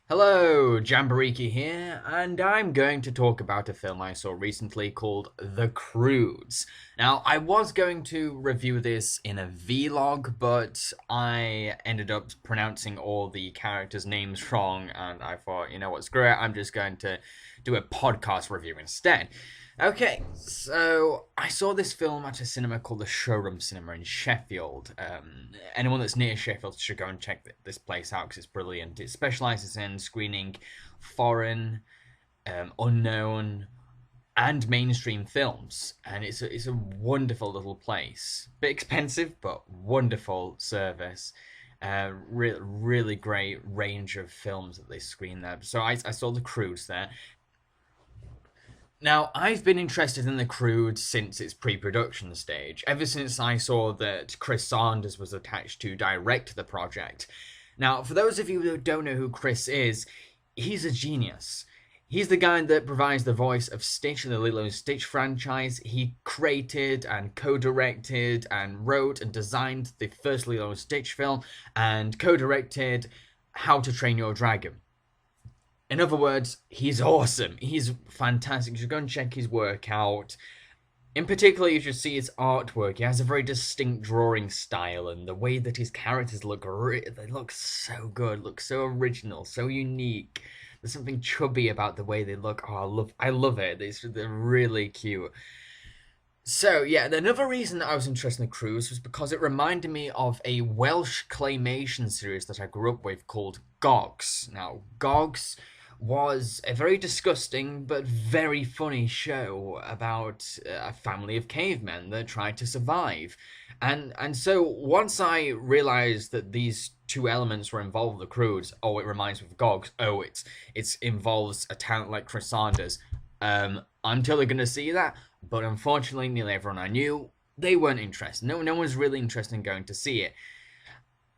Hello, Jambareeqi here, and I'm going to talk about a film I saw recently called The Croods. Now, I was going to review this in a vlog, but I ended up pronouncing all the characters' names wrong, and I thought, you know what, screw it, I'm just going to do a podcast review instead. Okay, so I saw this film at a cinema called the Showroom Cinema in Sheffield. Anyone that's near Sheffield should go and check this place out because it's brilliant. It specialises in screening foreign, unknown, and mainstream films, and it's a wonderful little place. Bit expensive, but wonderful service. Really great range of films that they screen there. So I saw The Croods there. Now, I've been interested in the Croods since its pre-production stage, ever since I saw that Chris Saunders was attached to direct the project. Now, for those of you who don't know who Chris is, he's a genius. He's the guy that provides the voice of Stitch in the Lilo and Stitch franchise. He created and co-directed and wrote and designed the first Lilo and Stitch film and co-directed How to Train Your Dragon. In other words, he's awesome. He's fantastic. You should go and check his work out. In particular, you should see his artwork. He has a very distinct drawing style, and the way that his characters look, they look so good, look so original, so unique. There's something chubby about the way they look. Oh, I love it. They're really cute. So, yeah, another reason that I was interested in the Croods was because it reminded me of a Welsh claymation series that I grew up with called Gogs. Now, Gogs was a very disgusting but very funny show about a family of cavemen that tried to survive. And so once I realized that these two elements were involved with the Croods, oh, it reminds me of Gogs, oh, it involves a talent like Chris Saunders, I'm totally going to see that, but unfortunately, nearly everyone I knew, they weren't interested. No one's really interested in going to see it.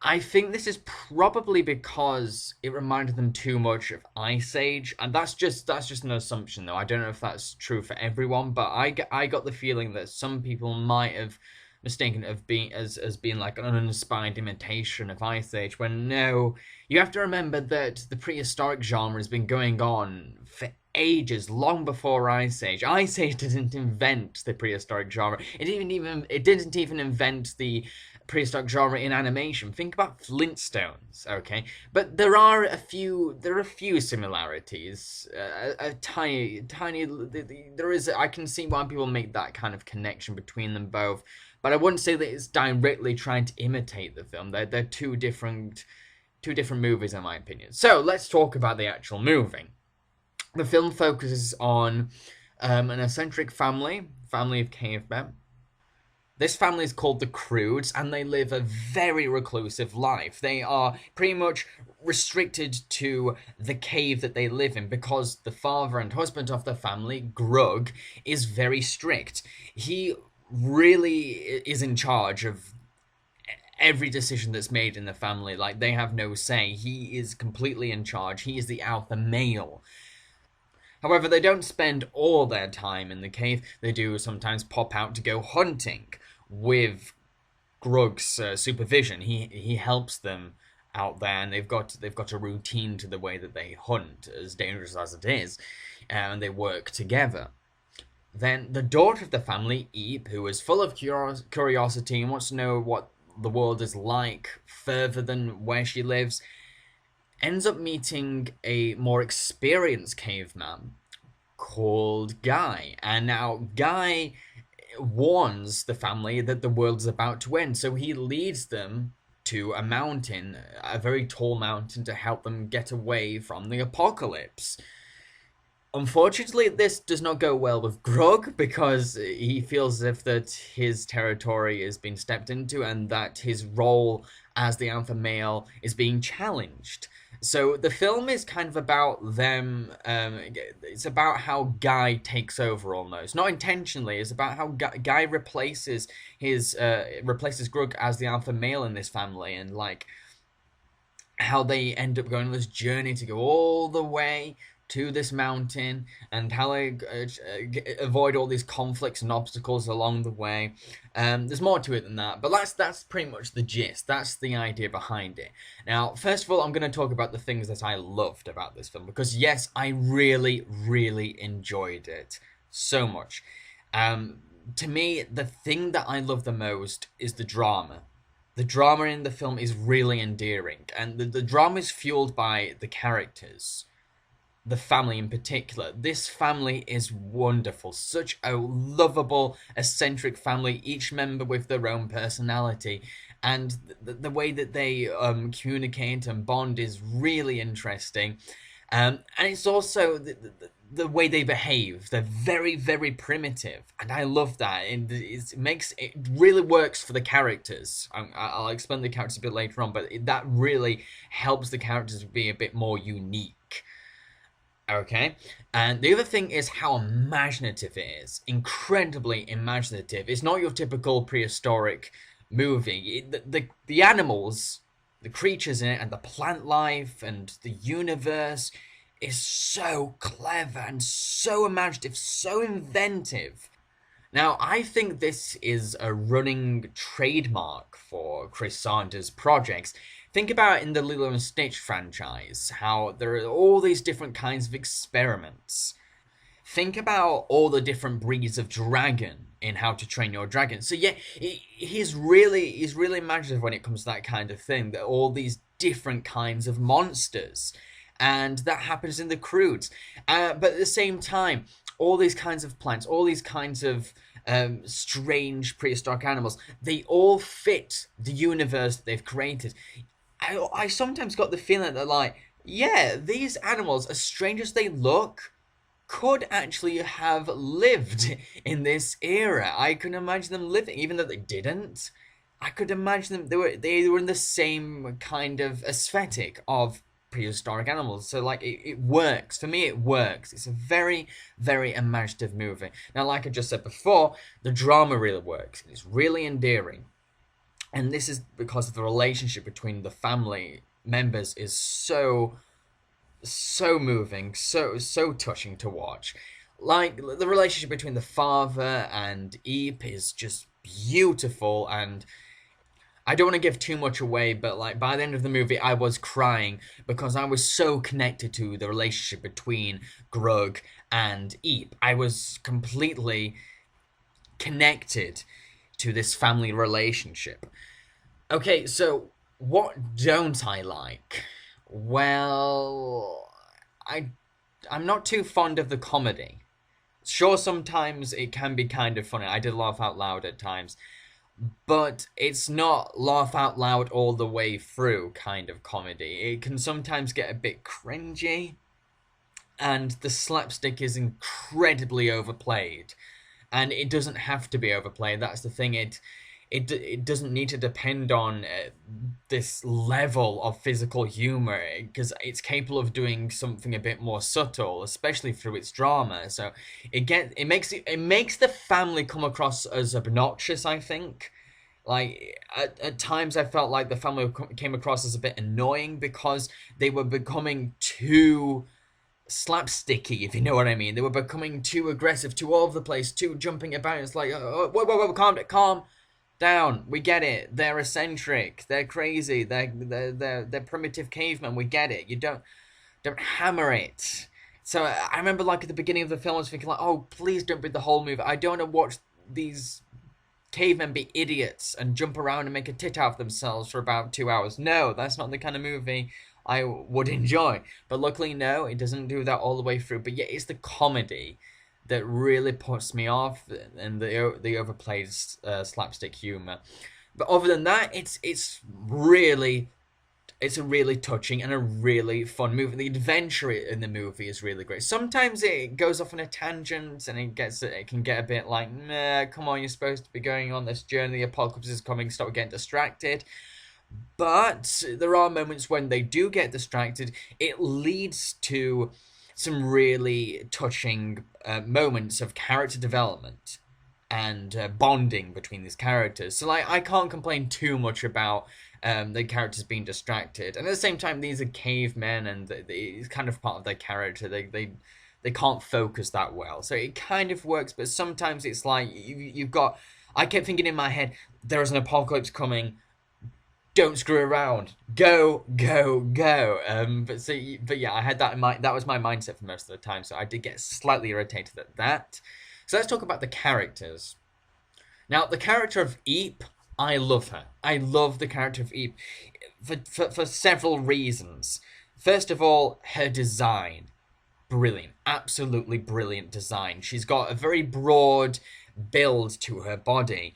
I think this is probably because it reminded them too much of Ice Age, and that's just an assumption though. I don't know if that's true for everyone, but I got the feeling that some people might have mistaken it of being as being like an uninspired imitation of Ice Age. When no, you have to remember that the prehistoric genre has been going on for ages, long before Ice Age. Ice Age didn't invent the prehistoric genre. It didn't even invent the prehistoric genre in animation. Think about Flintstones, okay? But there are a few similarities. A tiny. There is. I can see why people make that kind of connection between them both, but I wouldn't say that it's directly trying to imitate the film. They're two different movies in my opinion. So let's talk about the actual movie. The film focuses on an eccentric family of cavemen. This family is called the Croods, and they live a very reclusive life. They are pretty much restricted to the cave that they live in because the father and husband of the family, Grug, is very strict. He really is in charge of every decision that's made in the family. Like, they have no say. He is completely in charge. He is the alpha male. However, they don't spend all their time in the cave. They do sometimes pop out to go hunting with Grug's supervision. He helps them out there, and they've got a routine to the way that they hunt, as dangerous as it is, and they work together. Then the daughter of the family, Eep, who is full of curiosity and wants to know what the world is like further than where she lives, ends up meeting a more experienced caveman called Guy. And now Guy warns the family that the world is about to end, so he leads them to a mountain, a very tall mountain, to help them get away from the apocalypse. Unfortunately, this does not go well with Grug because he feels as if that his territory is being stepped into and that his role as the alpha male is being challenged. So the film is kind of about them. It's about how Guy takes over almost, not intentionally. It's about how Guy replaces Grug as the alpha male in this family, and like how they end up going on this journey to go all the way to this mountain and how they avoid all these conflicts and obstacles along the way. There's more to it than that, but that's pretty much the gist. That's the idea behind it. Now, first of all, I'm going to talk about the things that I loved about this film, because yes, I really, really enjoyed it so much. To me, the thing that I love the most is the drama. The drama in the film is really endearing, and the drama is fueled by the characters, the family in particular. This family is wonderful. Such a lovable, eccentric family, each member with their own personality. And the way that they communicate and bond is really interesting. And it's also the way they behave. They're very, very primitive. And I love that. It really works for the characters. I'll explain the characters a bit later on, but that really helps the characters be a bit more unique. Okay, and the other thing is how imaginative it is. Incredibly imaginative. It's not your typical prehistoric movie. The animals, the creatures in it, and the plant life and the universe is so clever and so imaginative, so inventive. Now, I think this is a running trademark for Chris Saunders' projects. Think about in the Lilo and Stitch franchise, how there are all these different kinds of experiments. Think about all the different breeds of dragon in How to Train Your Dragon. So yeah, he's really imaginative when it comes to that kind of thing. That all these different kinds of monsters, and that happens in the Croods. But at the same time, all these kinds of plants, all these kinds of strange prehistoric animals, they all fit the universe that they've created. I sometimes got the feeling that, like, yeah, these animals, as strange as they look, could actually have lived in this era. I could imagine them living, even though they didn't. I could imagine them, they were in the same kind of aesthetic of prehistoric animals. So, like, it works. For me, it works. It's a very, very imaginative movie. Now, like I just said before, the drama really works. It's really endearing. And this is because the relationship between the family members is so moving, so touching to watch. Like, the relationship between the father and Eep is just beautiful, and I don't want to give too much away, but like by the end of the movie, I was crying because I was so connected to the relationship between Grug and Eep. I was completely connected to this family relationship. Okay, so what don't I like? Well, I'm not too fond of the comedy. Sure, sometimes it can be kind of funny. I did laugh out loud at times. But it's not laugh out loud all the way through kind of comedy. It can sometimes get a bit cringy. And the slapstick is incredibly overplayed. And it doesn't have to be overplayed. That's the thing. It doesn't need to depend on this level of physical humor, because it's capable of doing something a bit more subtle, especially through its drama. So it makes the family come across as obnoxious, I think. Like, at times I felt like the family came across as a bit annoying because they were becoming too slapsticky, if you know what I mean. They were becoming too aggressive, too all over the place, too jumping about. It's like, whoa, calm down. We get it. They're eccentric. They're crazy. They're primitive cavemen. We get it. You don't hammer it. So I remember, like, at the beginning of the film, I was thinking, like, oh, please don't read the whole movie. I don't want to watch these cavemen be idiots and jump around and make a tit out of themselves for about 2 hours. No, that's not the kind of movie I would enjoy. But luckily, no, it doesn't do that all the way through. But yeah, it's the comedy that really puts me off, and the overplayed slapstick humor. But other than that, it's a really touching and a really fun movie. The adventure in the movie is really great. Sometimes it goes off on a tangent and it can get a bit like, nah, come on, you're supposed to be going on this journey. The apocalypse is coming. Stop getting distracted. But there are moments when they do get distracted. It leads to some really touching moments of character development and bonding between these characters. So, like, I can't complain too much about the character's being distracted, and at the same time, these are cavemen, and it's kind of part of their character. They can't focus that well, so it kind of works. But sometimes it's like you've got. I kept thinking in my head, there is an apocalypse coming. Don't screw around. Go, go, go. But yeah, I had that in my. That was my mindset for most of the time. So I did get slightly irritated at that. So let's talk about the characters. Now, the character of Eep, I love her. I love the character of Eep for several reasons. First of all, her design. Brilliant. Absolutely brilliant design. She's got a very broad build to her body.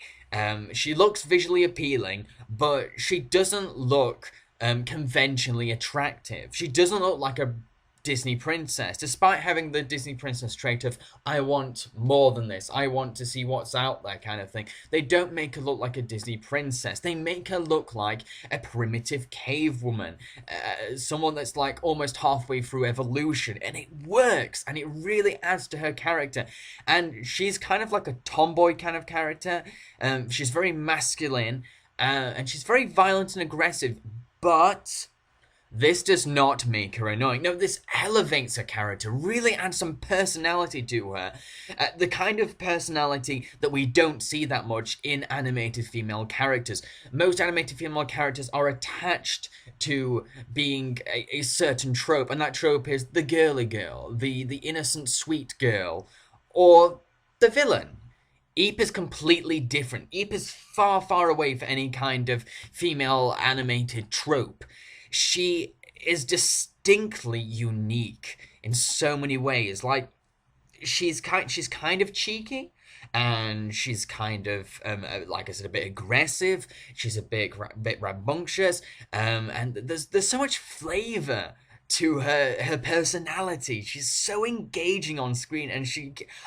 She looks visually appealing, but she doesn't look conventionally attractive. She doesn't look like a Disney princess, despite having the Disney princess trait of, I want more than this, I want to see what's out there kind of thing. They don't make her look like a Disney princess. They make her look like a primitive cave woman, someone that's like almost halfway through evolution, and it works, and it really adds to her character. And she's kind of like a tomboy kind of character. She's very masculine, and she's very violent and aggressive, but this does not make her annoying. No, this elevates her character, really adds some personality to her. The kind of personality that we don't see that much in animated female characters. Most animated female characters are attached to being a certain trope, and that trope is the girly girl, the innocent sweet girl, or the villain. Eep is completely different. Eep is far, far away from any kind of female animated trope. She is distinctly unique in so many ways. Like, she's kind of cheeky, and she's kind of like I said, a bit aggressive. She's a bit rambunctious, and there's so much flavor to her personality. She's so engaging on screen, and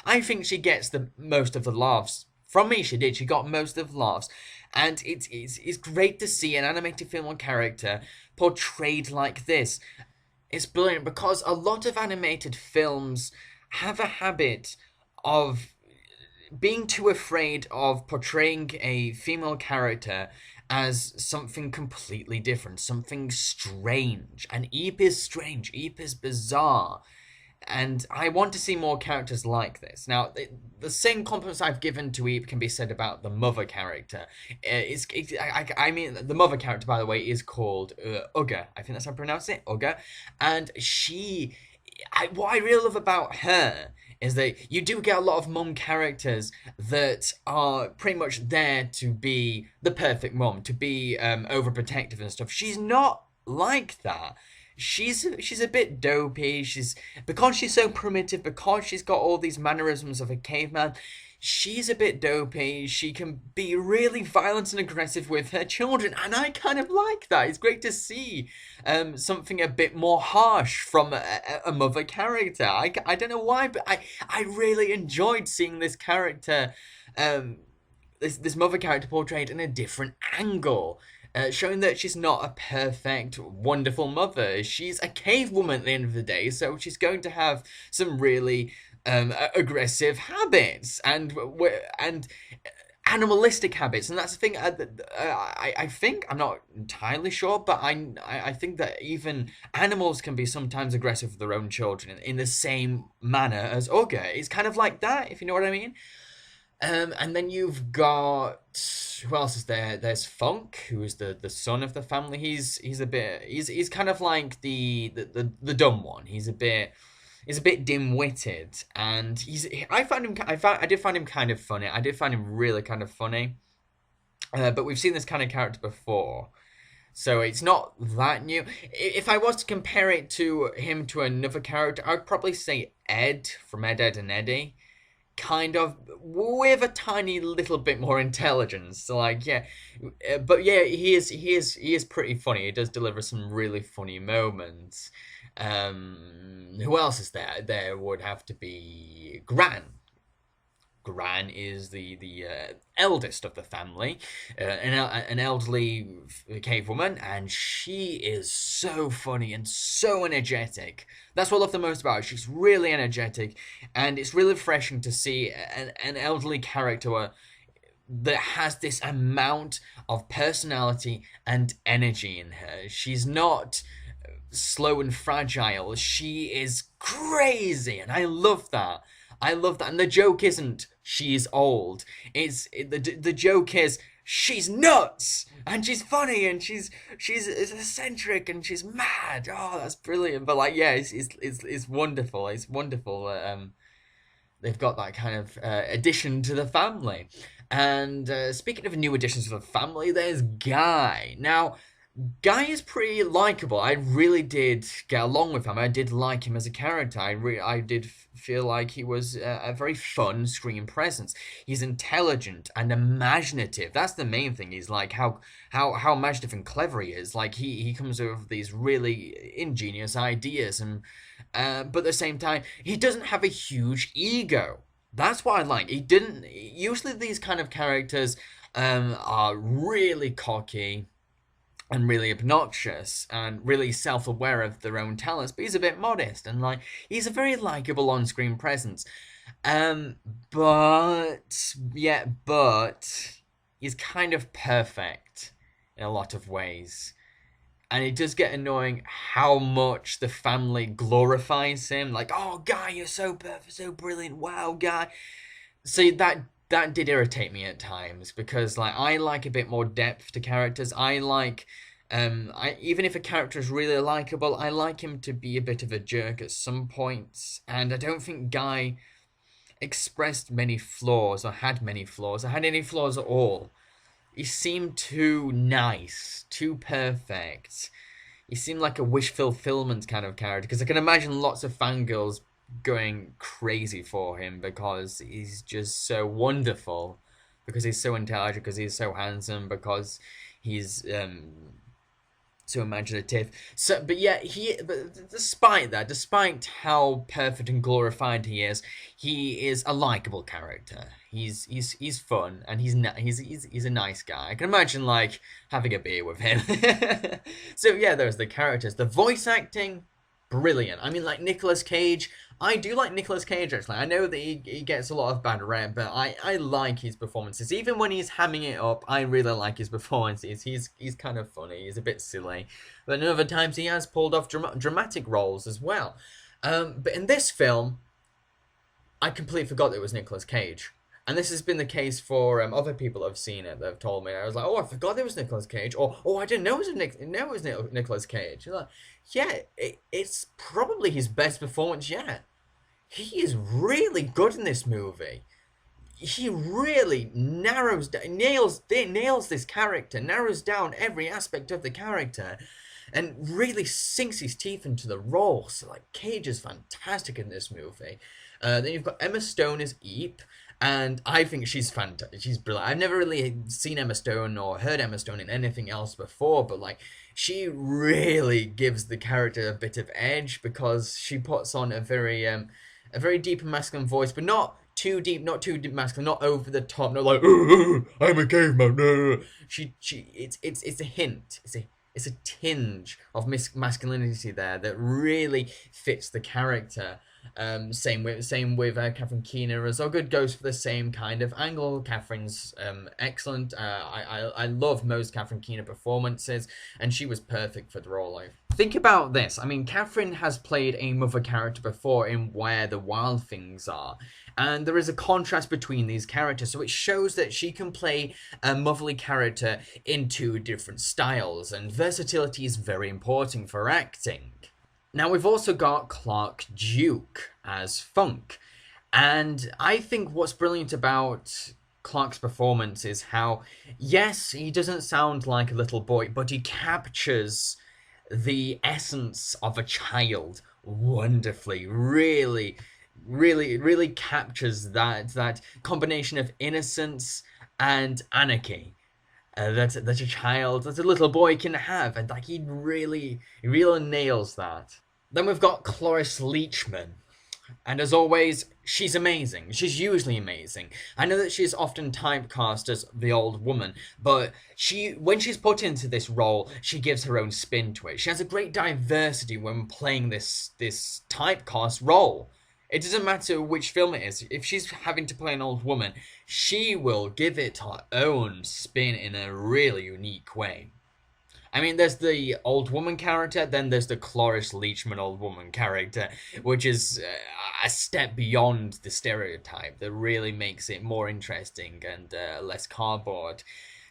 I think she gets the most of the laughs. From me, she did. She got most of the laughs. And it's great to see an animated female character portrayed like this. It's brilliant because a lot of animated films have a habit of being too afraid of portraying a female character as something completely different, something strange. And Eep is strange. Eep is bizarre. And I want to see more characters like this. Now, the same compliments I've given to Eep can be said about the mother character. I mean, the mother character, by the way, is called Ugga. I think that's how I pronounce it, Ugga. And what I really love about her is that you do get a lot of mum characters that are pretty much there to be the perfect mum, to be overprotective and stuff. She's not like that. She's a bit dopey. Because she's so primitive, because she's got all these mannerisms of a caveman, she's a bit dopey. She can be really violent and aggressive with her children, and I kind of like that. It's great to see something a bit more harsh from a mother character. I don't know why, but I really enjoyed seeing this character, this mother character portrayed in a different angle. Showing that she's not a perfect, wonderful mother. She's a cave woman at the end of the day, so she's going to have some really aggressive habits and animalistic habits, and that's the thing. I think, I'm not entirely sure, but I think that even animals can be sometimes aggressive with their own children in the same manner as Ugga. It's kind of like that, if you know what I mean. And then you've got, who else is there? There's Funk, who is the son of the family. He's kind of like the dumb one. He's a bit dim-witted, and I did find him kind of funny. I did find him really kind of funny. But we've seen this kind of character before, so it's not that new. If I was to compare it to him to another character, I'd probably say Ed from Ed, Edd and Eddy. Kind of with a tiny little bit more intelligence. So like, yeah, but yeah, he is pretty funny. He does deliver some really funny moments. Who else is there? There would have to be Gran. Gran is the eldest of the family, an elderly cave woman, and she is so funny and so energetic. That's what I love the most about her. She's really energetic, and it's really refreshing to see an elderly character that has this amount of personality and energy in her. She's not slow and fragile. She is crazy, and I love that. I love that. And the joke isn't she's old. The joke is she's nuts and she's funny and she's eccentric and she's mad. Oh, that's brilliant. But like, yeah, it's wonderful. It's wonderful. They've got that kind of addition to the family. And speaking of new additions to the family, there's Guy. Now, Guy is pretty likable. I really did get along with him. I did like him as a character. I did feel like he was a very fun screen presence. He's intelligent and imaginative. That's the main thing. He's like how imaginative and clever he is. Like he comes up with these really ingenious ideas, and but at the same time, he doesn't have a huge ego. That's what I like. He didn't. Usually, these kind of characters are really cocky and really obnoxious and really self-aware of their own talents, but he's a bit modest and like he's a very likable on-screen presence. But he's kind of perfect in a lot of ways. And it does get annoying how much the family glorifies him. Like, oh, Guy, you're so perfect, so brilliant. Wow, Guy. See, that did irritate me at times because, like, I like a bit more depth to characters. I like, even if a character is really likable, I like him to be a bit of a jerk at some points. And I don't think Guy expressed many flaws or had many flaws or had any flaws at all. He seemed too nice, too perfect. He seemed like a wish fulfillment kind of character, because I can imagine lots of fangirls going crazy for him because he's just so wonderful, because he's so intelligent, because he's so handsome, because he's so imaginative. So, but yeah, but despite how perfect and glorified he is a likable character. He's fun and he's a nice guy. I can imagine like having a beer with him. So yeah, there's the characters, the voice acting. Brilliant. I mean, like Nicolas Cage. I do like Nicolas Cage, actually. I know that he gets a lot of bad rep, but I like his performances. Even when he's hamming it up, I really like his performances. He's kind of funny. He's a bit silly. But in other times, he has pulled off dramatic roles as well. But in this film, I completely forgot that it was Nicolas Cage. And this has been the case for other people who've seen it that have told me. I was like, oh, I forgot it was Nicolas Cage. Or, oh, I didn't know it was Nicolas Cage. You're like, yeah, it's probably his best performance yet. He is really good in this movie. He really nails this character, narrows down every aspect of the character, and really sinks his teeth into the role. So, like, Cage is fantastic in this movie. Then you've got Emma Stone as Eep, and I think she's fantastic. She's brilliant. I've never really seen Emma Stone or heard Emma Stone in anything else before, but like she really gives the character a bit of edge because she puts on a very deep and masculine voice, but not too deep, not too deep masculine, not over the top, not like I'm a caveman. It's a hint. It's a tinge of masculinity there that really fits the character. Same with Catherine Keener as well. Good goes for the same kind of angle. Catherine's excellent. I love most Catherine Keener performances, and she was perfect for the role. Think about this. I mean, Catherine has played a mother character before in Where the Wild Things Are, and there is a contrast between these characters, so it shows that she can play a motherly character in two different styles, and versatility is very important for acting. Now, we've also got Clark Duke as Funk, and I think what's brilliant about Clark's performance is how, yes, he doesn't sound like a little boy, but he captures the essence of a child wonderfully. Really captures that combination of innocence and anarchy that a little boy can have, and like he really nails that. Then we've got Cloris Leachman, and as always, she's amazing. She's usually amazing. I know that she's often typecast as the old woman, but when she's put into this role, she gives her own spin to it. She has a great diversity when playing this typecast role. It doesn't matter which film it is. If she's having to play an old woman, she will give it her own spin in a really unique way. I mean, there's the old woman character, then there's the Cloris Leachman old woman character, which is a step beyond the stereotype that really makes it more interesting and less cardboard.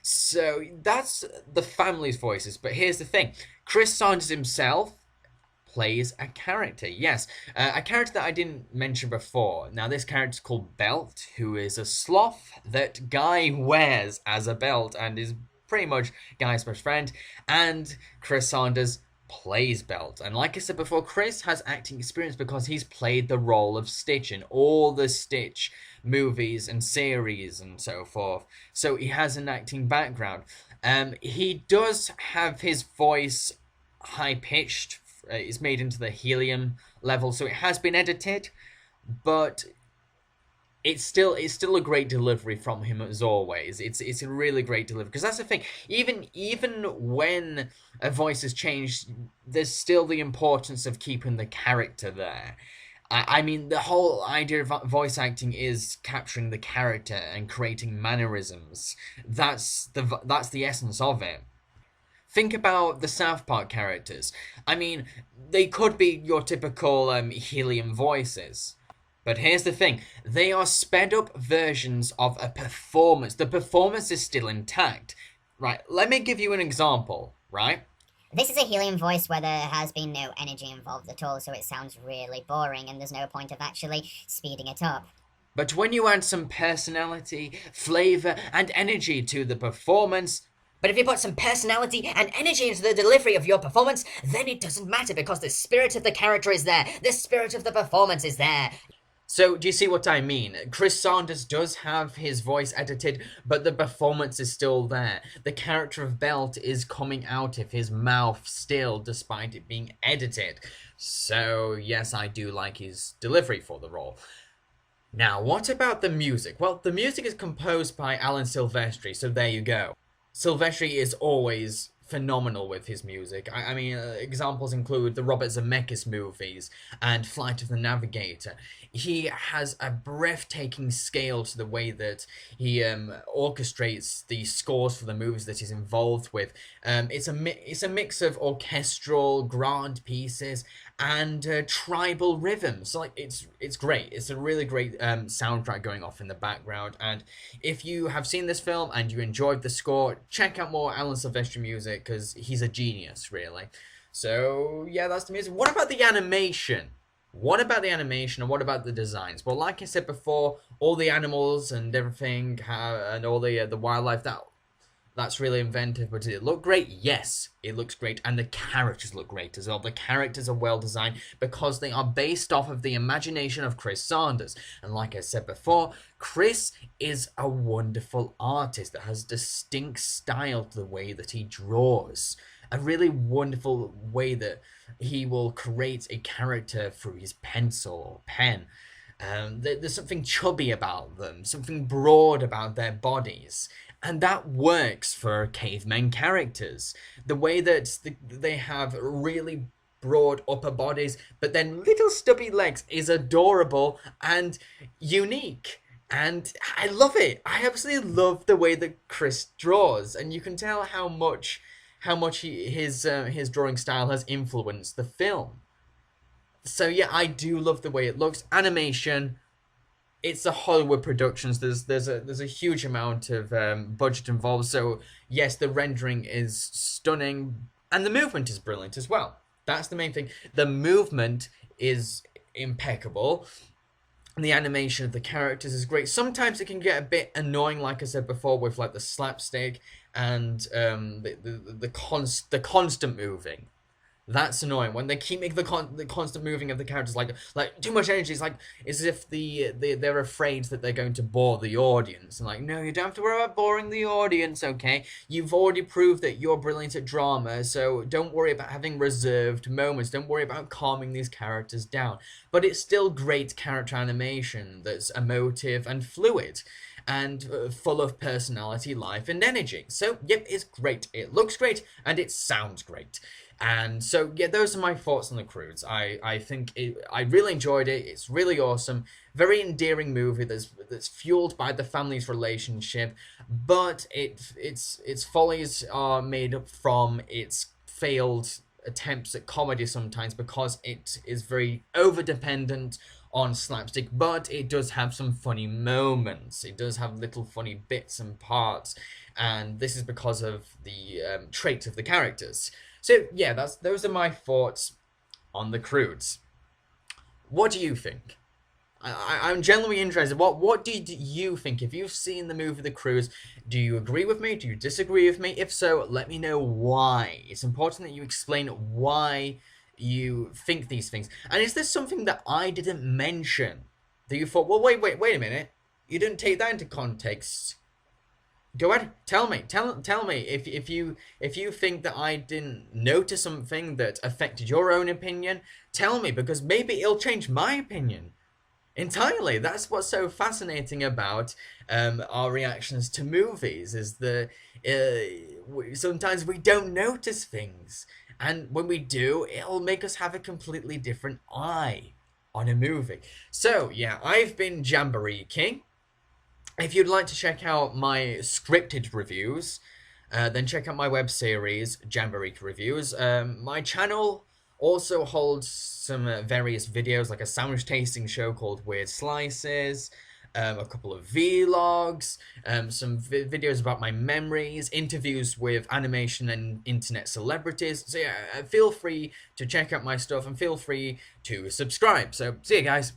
So that's the family's voices. But here's the thing: Chris Saunders himself plays a character. Yes, a character that I didn't mention before. Now, this character is called Belt, who is a sloth that Guy wears as a belt and is pretty much Guy's best friend. And Chris Saunders plays Belt. And like I said before, Chris has acting experience because he's played the role of Stitch in all the Stitch movies and series and so forth. So he has an acting background. He does have his voice high pitched. It's made into the helium level, so it has been edited, but it's still a great delivery from him as always. It's a really great delivery, because that's the thing. Even when a voice has changed, there's still the importance of keeping the character there. I mean, the whole idea of voice acting is capturing the character and creating mannerisms. That's the essence of it. Think about the South Park characters. I mean, they could be your typical helium voices. But here's the thing. They are sped up versions of a performance. The performance is still intact. Right, let me give you an example, right? This is a helium voice where there has been no energy involved at all, so it sounds really boring and there's no point of actually speeding it up. But when you add some personality, flavour, and energy to the performance, But if you put some personality and energy into the delivery of your performance, then it doesn't matter because the spirit of the character is there. The spirit of the performance is there. So, do you see what I mean? Chris Saunders does have his voice edited, but the performance is still there. The character of Belt is coming out of his mouth still, despite it being edited. So, yes, I do like his delivery for the role. Now, what about the music? Well, the music is composed by Alan Silvestri, so there you go. Silvestri is always phenomenal with his music. I mean, examples include the Robert Zemeckis movies and Flight of the Navigator. He has a breathtaking scale to the way that he orchestrates the scores for the movies that he's involved with. It's a mix of orchestral grand pieces and tribal rhythms. So, like, it's great. It's a really great soundtrack going off in the background. And if you have seen this film and you enjoyed the score, check out more Alan Silvestri music, because he's a genius, really. So, yeah, that's the music. What about the animation? What about the animation and what about the designs? Well, like I said before, all the animals and everything, and all the wildlife, that's really inventive. But did it look great? Yes, it looks great. And the characters look great as well. The characters are well designed because they are based off of the imagination of Chris Saunders. And like I said before, Chris is a wonderful artist that has distinct style to the way that he draws. A really wonderful way that he will create a character through his pencil or pen. There's something chubby about them, something broad about their bodies. And that works for cavemen characters. The way that they have really broad upper bodies, but then little stubby legs is adorable and unique. And I love it. I absolutely love the way that Chris draws. And you can tell how much his drawing style has influenced the film. So yeah, I do love the way it looks. Animation, it's a Hollywood Productions. There's a huge amount of budget involved. So yes, the rendering is stunning, and the movement is brilliant as well. That's the main thing. The movement is impeccable. And the animation of the characters is great. Sometimes it can get a bit annoying, like I said before, with like the slapstick and the constant moving. That's annoying when they keep making the constant moving of the characters, like too much energy. It's like as if they're afraid that they're going to bore the audience. And like, no, you don't have to worry about boring the audience. Okay, you've already proved that you're brilliant at drama, so don't worry about having reserved moments. Don't worry about calming these characters down. But it's still great character animation that's emotive and fluid and full of personality, life, and energy. So, yep, it's great. It looks great, and it sounds great. And so, yeah, those are my thoughts on the Croods. I think I really enjoyed it. It's really awesome. Very endearing movie that's fueled by the family's relationship, but its follies are made up from its failed attempts at comedy sometimes, because it is very over dependent on slapstick, but it does have some funny moments. It does have little funny bits and parts, and this is because of the traits of the characters. So yeah, those are my thoughts on the Croods. What do you think? I'm genuinely interested. What do you think? If you've seen the movie The Croods, do you agree with me? Do you disagree with me? If so, let me know why. It's important that you explain why you think these things. And is this something that I didn't mention? That you thought, well, wait a minute. You didn't take that into context. Go ahead, tell me if you think that I didn't notice something that affected your own opinion. Tell me, because maybe it'll change my opinion entirely. That's what's so fascinating about our reactions to movies, is that sometimes we don't notice things, and when we do, it'll make us have a completely different eye on a movie. So yeah, I've been Jambareeqi. If you'd like to check out my scripted reviews, then check out my web series, Jambareeqi Reviews. My channel also holds some various videos, like a sandwich tasting show called Weird Slices, a couple of vlogs, some videos about my memories, interviews with animation and internet celebrities. So yeah, feel free to check out my stuff and feel free to subscribe. So see you guys.